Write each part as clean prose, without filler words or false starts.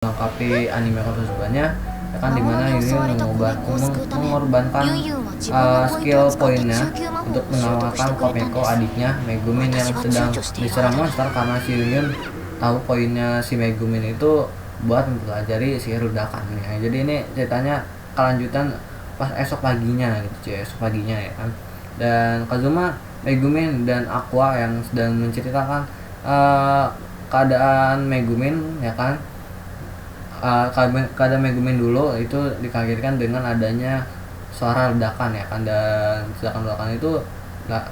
melengkapi anime Konosuba-nya ya kan, dimana Yuyun mengorbankan skill poinnya untuk menyelamatkan Komeko, adiknya Megumin yang sedang diserang monster, karena si Yuyun tahu poinnya si Megumin itu buat mempelajari sihir ledakannya. Jadi ini ceritanya kelanjutan pas esok paginya gitu cuy, esok paginya ya kan. Dan Kazuma, Megumin dan Aqua yang sedang menceritakan keadaan Megumin ya kan. Keadaan Megumin dulu itu dikagetkan dengan adanya suara ledakan ya kan, dan ledakan itu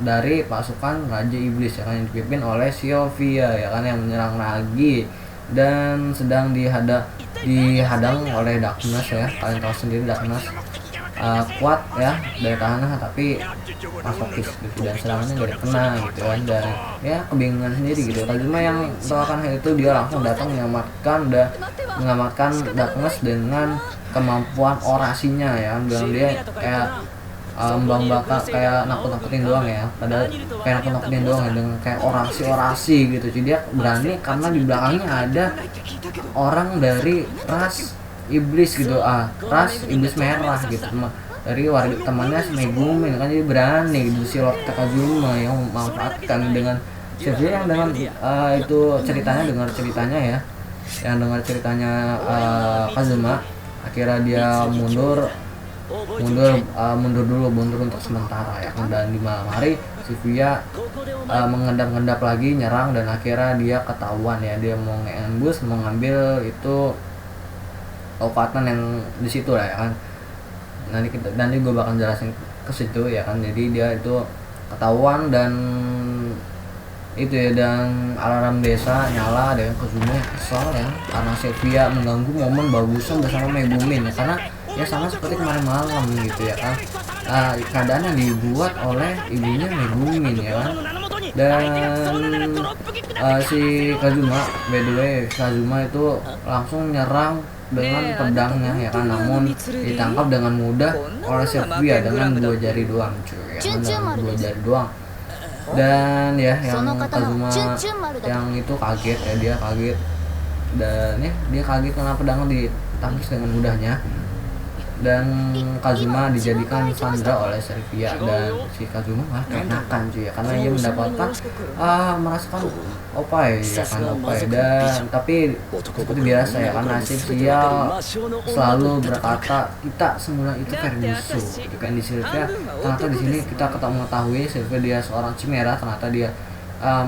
dari pasukan Raja Iblis ya kan, yang dipimpin oleh Sylvia ya kan, yang menyerang lagi dan sedang dihadang oleh Darkness ya. Kalian tahu sendiri Darkness kuat ya dari tanah tapi masokis gitu, dan serangannya gak kena gitu kan, dan ya kebingungan sendiri gitu. Kazuma yang melakukan hal itu, dia langsung datang menyelamatkan Darkness dengan kemampuan orasinya ya, dan dia kayak membanggakan, kayak nakut-nakutin doang ya, padahal kayak nakut-nakutin doang ya, dengan kayak orasi gitu. Jadi dia berani karena di belakangnya ada orang dari ras iblis gitu, ras iblis merah gitu, dari warga temannya si Megumin kan. Jadi berani gitu si Lord Takazuma yang memanfaatkan dengan Sylvia yang dengan itu dengar ceritanya Kazuma. Akhirnya dia mundur untuk sementara ya kan, dan di malam hari Sylvia mengendap lagi nyerang, dan akhirnya dia ketahuan ya, dia mau nge-ambush, mau ngambil itu kekuatan yang di situ lah ya kan. Nanti gue bakal jelasin ke situ ya kan. Jadi dia itu ketahuan dan itu ya, dan alarm desa nyala, dan Kazuma kesal ya karena Sylvia mengganggu momen bagusan bersama Megumin ya, karena ya sama seperti kemarin malam gitu ya kan. Keadaan yang dibuat oleh ibunya Megumin ya kan. Dan si Kazuma, by the way, Kazuma itu langsung nyerang dengan pedangnya ya kan, namun ditangkap dengan mudah oleh Sylvia dengan 2 jari doang cuy ya kan, dengan 2 jari doang. Dan ya yang Kazuma yang itu kaget ya, dia kaget, dan ya dia kaget karena pedangnya ditangkis dengan mudahnya, dan Kazuma dijadikan sandera oleh Sylvia, dan si Kazuma enakan cuy ya, karena dia mendapatkan merasakan opai ya kan, dan tapi seperti biasa ya, karena Sylvia selalu berkata kita semula itu musuh gitu kan. Di Sylvia ternyata di sini kita mengetahui Sylvia dia seorang chimera, ternyata dia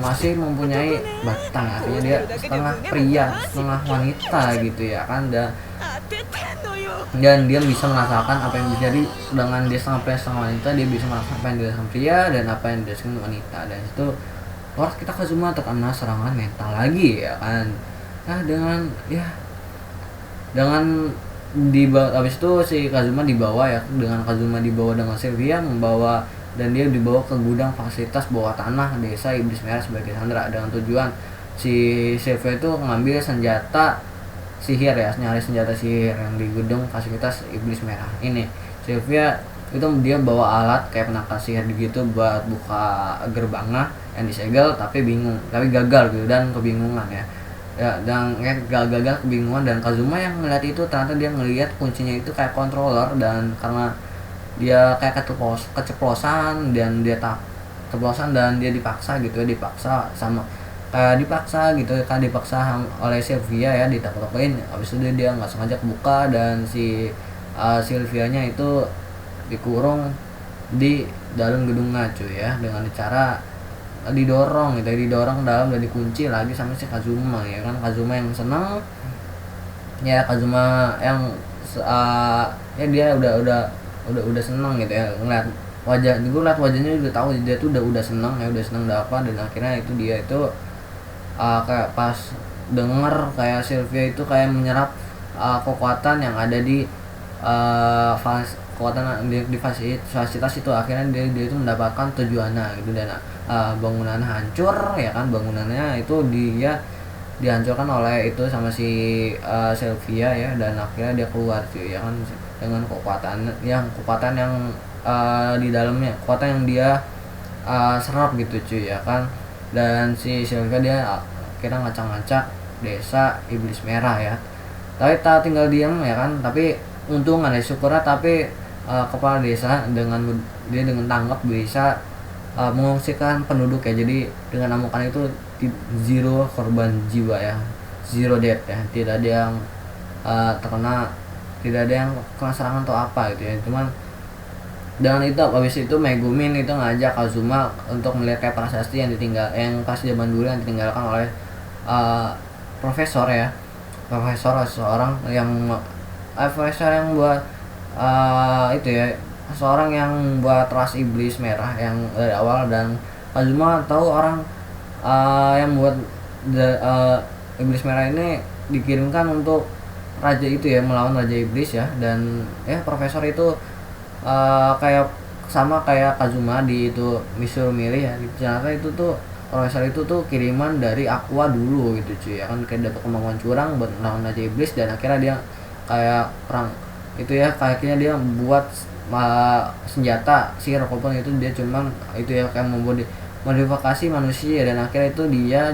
masih mempunyai batang, artinya dia setengah pria setengah wanita gitu ya kan, dan dia bisa merasakan apa yang terjadi dengan dia setengah pria setengah wanita. Dia bisa merasakan apa yang dirasakan pria dan apa yang dirasakan wanita, dan itu Lord kita Kazuma terkena serangan mental lagi ya kan. Habis itu si Kazuma dibawa ya, dengan Sylvia membawa, dan dia dibawa ke gudang fasilitas bawah tanah desa Iblis Merah sebagai sandera, dengan tujuan si Sylvia itu mengambil senjata sihir ya, nyari senjata sihir yang di gedung fasilitas Iblis Merah ini. Sylvia itu dia bawa alat kayak penangkal sihir gitu buat buka gerbangnya yang disegel, tapi gagal gitu, dan kebingungan ya dan gagal kebingungan. Dan Kazuma yang ngeliat itu, ternyata dia ngelihat kuncinya itu kayak controller, dan karena dia kayak keceplosan dan dia dipaksa gitu ya, dipaksa oleh Sylvia ya, ditakut-takutin. Habis itu dia nggak sengaja kebuka, dan si Sylvia-nya itu dikurung di dalam gedungnya cuy ya, dengan cara didorong ke dalam dan dikunci lagi sama si Kazuma ya kan. Kazuma yang senang ya, Kazuma yang ya dia udah senang gitu ya, ngeliat wajahnya udah tahu dia tuh udah senang udah apa. Dan akhirnya itu dia itu kayak pas denger kayak Sylvia itu kayak menyerap kekuatan yang ada di kekuatan di fasilitas itu. Akhirnya dia itu mendapatkan tujuannya gitu, dan bangunannya hancur ya kan, bangunannya itu dia dihancurkan oleh itu sama si Sylvia ya, dan akhirnya dia keluar cuy ya kan, dengan kekuatan yang di dalamnya, kekuatan yang dia serap gitu cuy ya kan. Dan si Sylvia dia akhirnya ngacak-ngacak desa Iblis Merah ya, tapi tak tinggal diam ya kan, tapi untung ada syukurnya, tapi kepala desa dia dengan tanggap bisa mengungsikan penduduk ya. Jadi dengan amukan itu zero korban jiwa ya, zero death ya, tidak ada yang tidak ada yang kena serangan atau apa gitu ya. Cuman dengan itu habis itu Megumin itu ngajak Kazuma untuk melihat kayak prasasti yang pas zaman dulu yang ditinggalkan oleh profesor ya, seorang yang profesor yang buat itu ya, seorang yang buat ras iblis merah yang dari awal. Dan Kazuma tahu orang yang buat iblis merah ini dikirimkan untuk raja itu ya, melawan raja iblis ya. Dan ya profesor itu kayak sama kayak Kazuma di itu Mishuru Miri ya, ternyata itu tuh profesor itu tuh kiriman dari Aqua dulu gitu cuy ya kan, kayak dapat kemampuan curang buat melawan Raja Iblis. Dan akhirnya dia kayak perang itu ya, kayaknya dia buat senjata sihir apapun itu, dia cuman itu ya kayak membuat modifikasi manusia. Dan akhirnya itu dia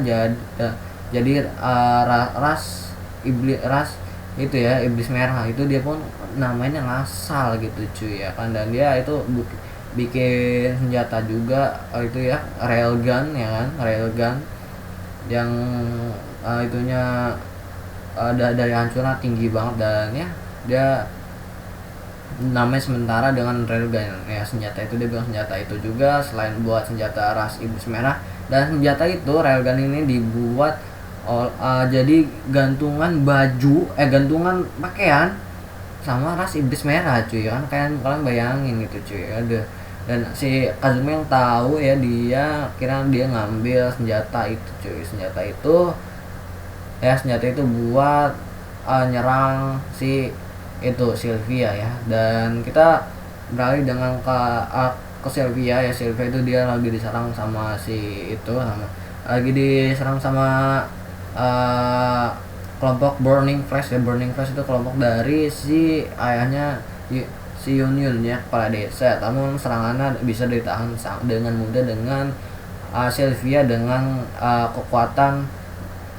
jadi ras itu ya, iblis merah itu. Dia pun namanya ngasal gitu cuy ya kan. Dan dia itu bikin senjata juga itu ya, railgun ya kan, railgun yang itunya dari hancurnya tinggi banget. Dan ya dia namanya sementara dengan railgun ya, senjata itu dia bilang senjata itu juga selain buat senjata ras iblis merah. Dan senjata itu railgun ini dibuat jadi gantungan baju gantungan pakaian sama ras iblis merah cuy kan, kalian bayangin gitu cuy. Dan si Kazuma yang tahu ya, dia kira dia ngambil senjata itu cuy, senjata itu buat nyerang si itu Sylvia ya. Dan kita beralih dengan ke Sylvia ya. Sylvia itu dia lagi diserang sama kelompok Burning Flash ya. Burning Flash itu kelompok dari si ayahnya si Yun ya, kepala desa. Namun serangannya bisa ditahan dengan mudah dengan Sylvia dengan kekuatan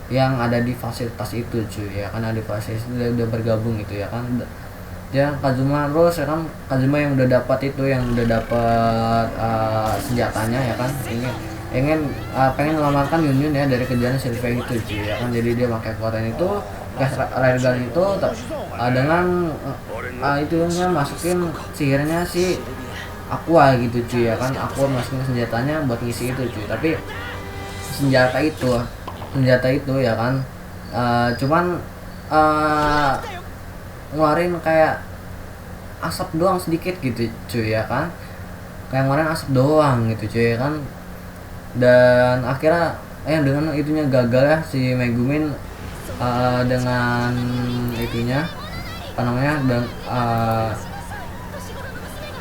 yang ada di fasilitas itu cuy ya kan. Ada di fasilitas itu udah bergabung gitu ya kan. Ya Kazuma terus ya kan, Kazuma yang udah dapat senjatanya ya kan, pengen menyelamatkan Yun ya dari kejaran Sylvia itu cuy ya kan. Jadi dia pakai kekuatan itu, gas railgun itu dengan itunya masukin sihirnya si Aqua gitu cuy ya kan. Aqua masukin senjatanya buat ngisi itu cuy. Tapi senjata itu ya kan cuman ngeluarin kayak asap doang sedikit gitu cuy ya kan, kayak ngeluarin asap doang gitu cuy ya kan. Dan akhirnya dengan itunya gagal ya si Megumin dengan itunya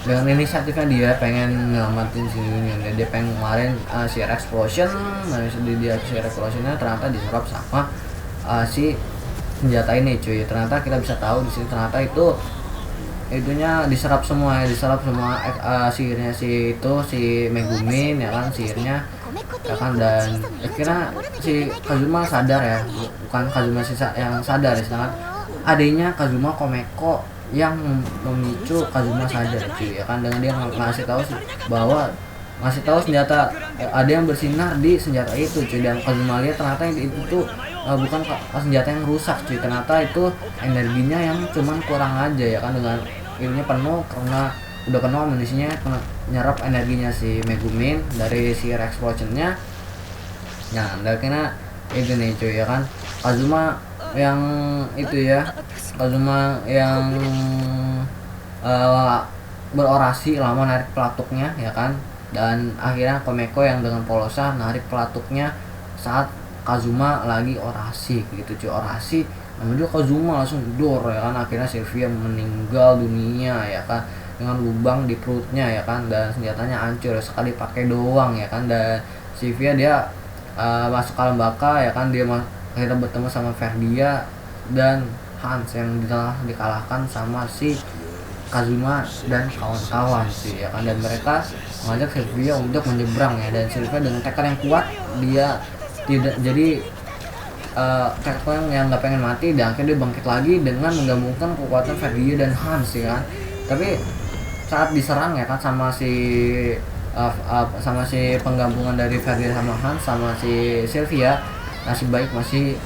dengan inisiatifnya dia pengen nyelamatin si Union dan dia pengen kemarin Sheer Explosion. Nah dia Sheer Explosionnya ternyata diserap sama si senjata ini cuy. Ternyata kita bisa tahu di sini ternyata itunya diserap semua sihirnya si Megumin ya kan, sihirnya ya kan. Dan akhirnya si Kazuma sadar ya, bukan Kazuma yang sadar ya, sedangkan adanya Kazuma Komeko yang memicu Kazuma sadar cuy ya kan. Dengan dia ngasih tahu senjata ada yang bersinar di senjata itu cuy. Dan Kazuma lihat ternyata itu tuh bukan senjata yang rusak cuy, ternyata itu energinya yang cuman kurang aja ya kan. Dengan ininya penuh karena udah penuh amunisinya, nyerap energinya si Megumin dari si Explosionnya. Nah akhirnya itu nih cuy ya kan, Kazuma yang berorasi lama narik pelatuknya ya kan. Dan akhirnya Komeko yang dengan polosnya narik pelatuknya saat Kazuma lagi orasi gitu cuy. Orasi namanya Kazuma langsung dor ya kan. Akhirnya Sylvia meninggal dunia ya kan, dengan lubang di perutnya ya kan. Dan senjatanya hancur sekali pakai doang ya kan. Dan Sylvia dia masuk ke alam baka ya kan. Dia akhirnya bertemu sama Verdia dan Hans yang telah dikalahkan sama si Kazuma dan kawan-kawan sih ya kan. Dan mereka mengajak Sylvia untuk menyeberang ya. Dan Sylvia dengan tekad yang kuat, dia tidak jadi karakter yang nggak pengen mati dan akhirnya dia bangkit lagi dengan menggabungkan kekuatan Fergie dan Hans ya kan. Tapi saat diserang ya kan sama si penggabungan dari Fergie sama Hans sama si Sylvia, nasib baik masih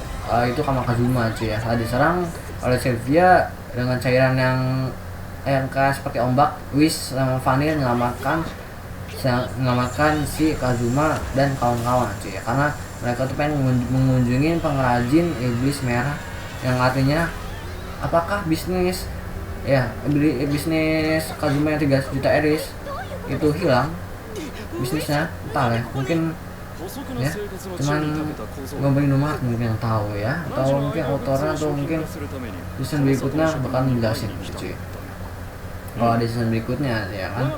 itu Kazuma cuy ya. Saat diserang oleh Sylvia dengan cairan yang kayak seperti ombak, Whis sama Vanille menyelamatkan si Kazuma dan kawan-kawan cuy ya, karena mereka tuh pengen mengunjungi pengrajin iblis merah, yang artinya apakah bisnis Kazuma yang 3 juta eris itu hilang bisnisnya, entah ya, mungkin ya cuman ngobrolin rumah mungkin yang tahu ya, atau mungkin autornya atau mungkin season berikutnya bakal menjelasin cuy kalau ada season berikutnya ya kan,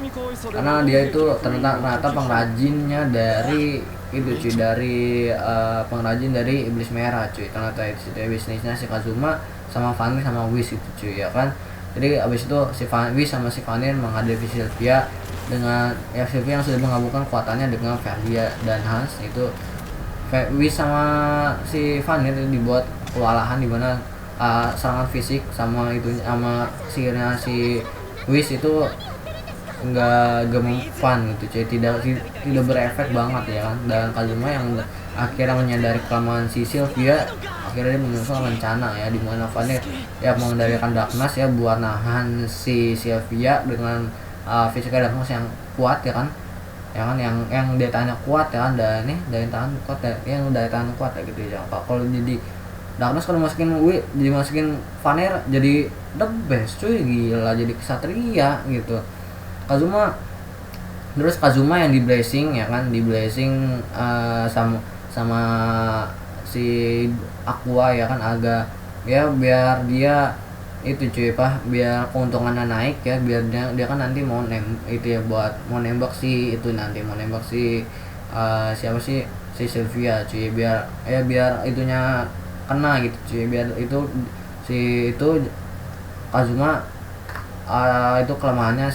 karena dia itu ternyata pengrajinnya dari itu cuy, dari pengrajin dari iblis merah cuy, ternyata itu bisnisnya si Kazuma sama Fanny sama Whis itu cuy ya kan. Jadi abis itu si Whis sama si Fanny menghadapi Sylvia dengan Sylvia yang sudah menggabungkan kekuatannya dengan Fergie dan Hans. Itu Whis sama si Fanny itu dibuat kewalahan di mana serangan fisik sama itu sama sihirnya si Whis itu nggak fun gitu cuy, tidak berefek banget ya kan. Dan Kazuma yang akhirnya menyadari kelemahan si Sylvia, akhirnya dia menyusun rencana ya, dimana Fanny ya mengendalikan Darkness ya buat nahan si Sylvia dengan fisikal Darkness yang kuat ya kan, yang daya tahannya kuat ya kan, dan nih daya tahan kuat ya, yang daya tahan kuat ya gitu ya. Kalau jadi Darkness kalau dimasukin Fanny jadi the best cuy, gila, jadi kesatria gitu. Kazuma yang di blessing ya kan, di blessing sama si Aqua ya kan, agak ya biar dia itu cuy biar keuntungannya naik ya, biar dia kan nanti mau nembak si siapa sih, si Sylvia cuy, biar itunya kena gitu cuy, biar itu Kazuma itu kelemahannya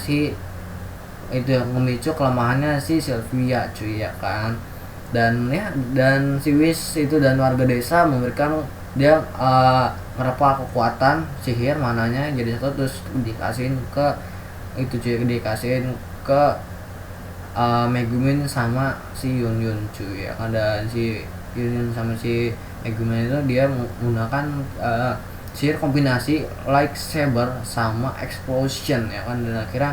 itu yang memicu kelemahannya si Sylvia cuy ya kan. Dan si Whis itu dan warga desa memberikan dia merepa kekuatan sihir mananya jadi satu, terus dikasihin ke Megumin sama si Yun cuy ya kan. Dan si Yun sama si Megumin itu dia menggunakan sihir kombinasi lightsaber sama explosion ya kan, dan akhirnya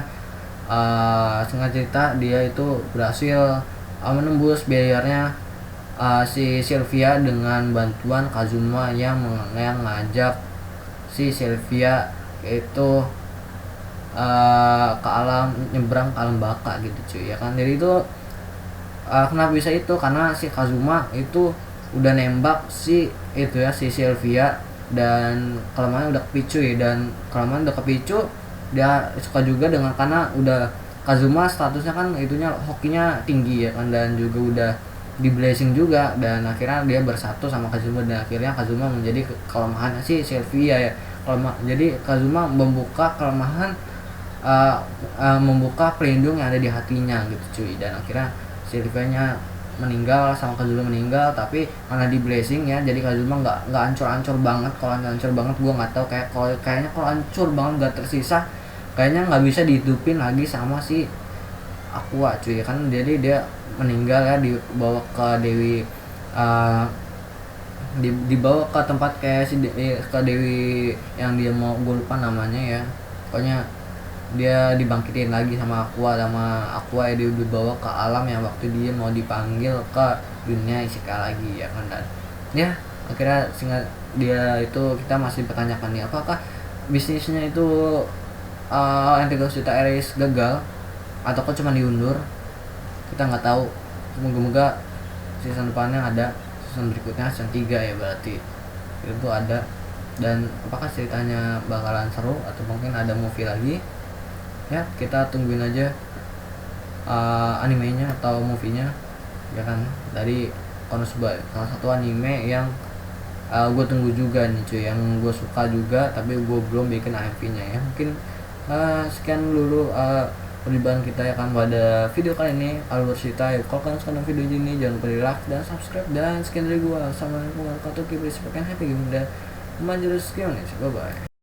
singkat cerita dia itu berhasil menembus barriernya si Sylvia dengan bantuan Kazuma yang ngajak si Sylvia itu ke alam, nyebrang ke alam baka gitu cuy ya kan. Jadi itu kenapa bisa itu, karena si Kazuma itu udah nembak si Sylvia dan kelemahannya udah kepicu ya, dan kelemahan udah kepicu, dia suka juga dengan karena udah Kazuma statusnya kan itunya hokinya tinggi ya kan, dan juga udah di blessing juga, dan akhirnya dia bersatu sama Kazuma, dan akhirnya Kazuma menjadi kelemahannya si Sylvia ya. Jadi Kazuma membuka kelemahan membuka pelindung yang ada di hatinya gitu cuy, dan akhirnya Sylvia-nya meninggal sama Kazuma meninggal, tapi karena di blessing ya, jadi Kazuma nggak hancur banget. Kalau hancur banget gua nggak tahu, kayaknya kalau hancur banget nggak tersisa, kayaknya nggak bisa dihidupin lagi sama si Aqua cuy kan. Jadi dia meninggal ya, dibawa ke Dewi dibawa ke tempat kayak ke Dewi yang dia mau, gue lupa namanya ya, pokoknya dia dibangkitin lagi sama Aqua ya, dia dibawa ke alam yang waktu dia mau dipanggil ke dunia isekai lagi ya kan. Dan ya akhirnya singkat dia itu kita masih pertanyakan nih, apakah bisnisnya itu yang 3 juta eris gagal ataukah cuma diundur, kita nggak tahu. Semoga season depannya ada, season berikutnya season 3 ya berarti itu ada. Dan apakah ceritanya bakalan seru atau mungkin ada movie lagi ya, kita tungguin aja animenya atau movie-nya ya kan. Dari Konosuba salah satu anime yang gue tunggu juga nih cuy, yang gue suka juga, tapi gue belum bikin AMV nya ya. Mungkin sekian dulu perjumpaan kita ya kan pada video kali ini. Alur-Sita ya, kalau kalian suka video ini jangan lupa di like dan subscribe. Dan sekian dari gua, assalamualaikum warahmatullahi wabarakatuh. Keep it happy game dan manjur skill nih, bye bye.